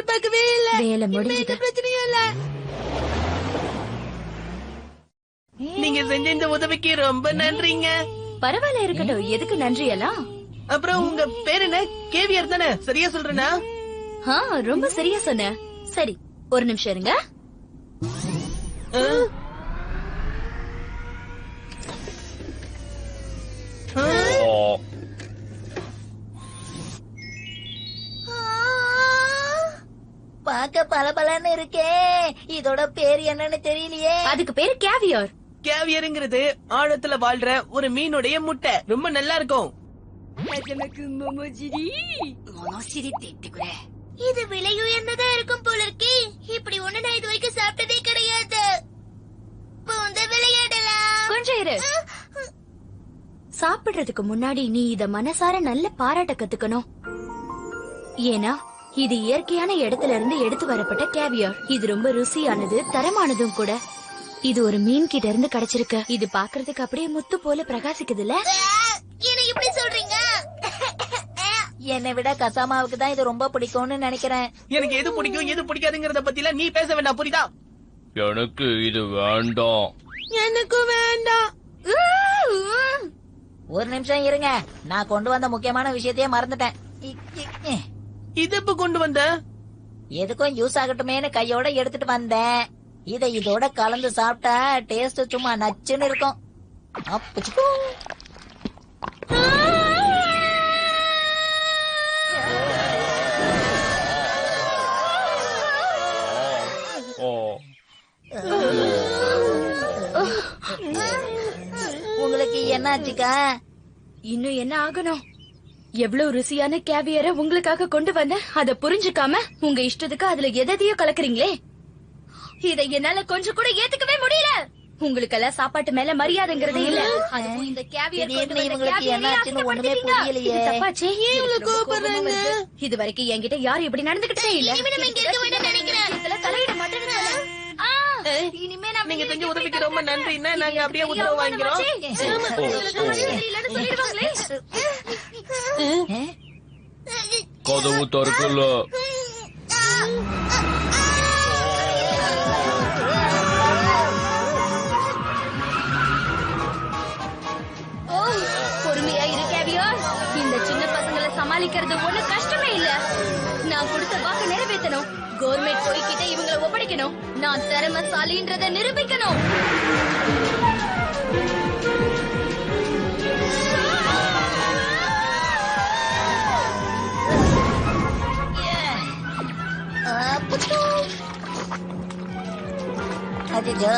எதிர்பார்க்கவே இல்ல. வேலை முடிஞ்சது. பிரச்சனையும் இல்ல. நீங்க செஞ்ச இந்த உதவிக்கு ரொம்ப நன்றிங்க. பரவாயில்ல, இருக்கட்டும். எதுக்கு நன்றி எல்லாம்? அப்புறம் உங்க பேர் என்ன? கேவியர் தானே? சரியா சொல்றேனா? ரொம்ப சரியா சொன்ன. சரி, ஒரு நிமிஷம் இருங்க. பாக்க பலபலன்னு இருக்கே. இதோட பேர் என்னன்னு தெரியலையே. அதுக்கு பேரு கேவியர். கேவியருங்கிறது ஆழத்துல வாழ்ற ஒரு மீனுடைய முட்டை. ரொம்ப நல்லா இருக்கும். இது விலை உயர்ந்ததா இருக்கும் போல இருக்கே. இப்படி ஒண்ணு நான் இது வரைக்கும் சாப்பிட்டதே கிடையாது. விளையாடலாம். கொஞ்சம் இரு. சாப்பிடுறதுக்கு முன்னாடி நீ இத மனசார நல்ல பாராட்ட கத்துக்கணும். ஏன்னா இது இயற்கையான இடத்துல இருந்து எடுத்து வரப்பட்ட கேவியர். இது ரொம்ப ருசியானது, தரமானதும் கூட. இது ஒரு மீன் கிட்ட இருந்து கிடைச்சிருக்கு. இது பாக்குறதுக்கு அப்படியே முத்து போல பிரகாசிக்குதுல்ல. என்ன இப்படி சொல்றீங்க? என்னை விட கசாமாவுக்கு தான் இது ரொம்ப பிடிக்கும்னு நினைக்கிறேன். எனக்கு எது பிடிக்கும் எது பிடிக்காதுங்கறத பத்தில நீ பேச வேண்டாம், புரியுதா? எனக்கு இது வேண்டாம். எனக்கும் வேண்டாம். ஒரு நிமிஷம் இருங்க, நான் கொண்டு வந்த முக்கியமான விஷயத்தையே மறந்துட்டேன். இது இப்ப கொண்டு வந்த? எதுக்கும் யூஸ் ஆகட்டுமேனு கையோட எடுத்துட்டு வந்தேன். இதை இதோட கலந்து சாப்பிட்டா டேஸ்ட் சும்மா நச்சுன்னு இருக்கும். உங்களுக்கு என்னாச்சுக்கா? இன்னும் என்ன ஆகணும்? எவ்வளவு ருசியான கேவியரை உங்களுக்காக கொண்டு வந்த, அத புரிஞ்சுக்காம உங்க இஷ்டத்துக்கு அதுல எதையோ கலக்குறீங்களே. இதை என்னால கொஞ்சம் கூட ஏத்துக்கவே முடியல. உங்களுக்கெல்லாம் சாப்பாட்டு மேல மரியாதைங்கிறதே இல்ல. அதுவும் இந்த கேவியர் தப்பாச்சே. இது வரைக்கும் என்கிட்ட யாரும் இப்படி நடந்துகிட்டே இல்ல. தலையிட மாட்டேன்னு நீங்க செஞ்ச உதவிக்கு ரொம்ப நன்றின்னா நாங்க அப்படியே உத்தரவு வாங்கிக்கிறோம். கதவு திறக்கல. பொறுமையா இரு கேவியர். இந்த சின்ன பசங்களை சமாளிக்கிறது ஒண்ணு கஷ்டமே இல்ல. நான் கொடுத்த வாக்கு நிறைவேற்றணும். கவர்மெண்ட் போய்கிட்ட இவங்களை ஒப்படைக்கணும். நான் திறமைசாலின்றத நிரூபிக்கணும். அஜிஜோ,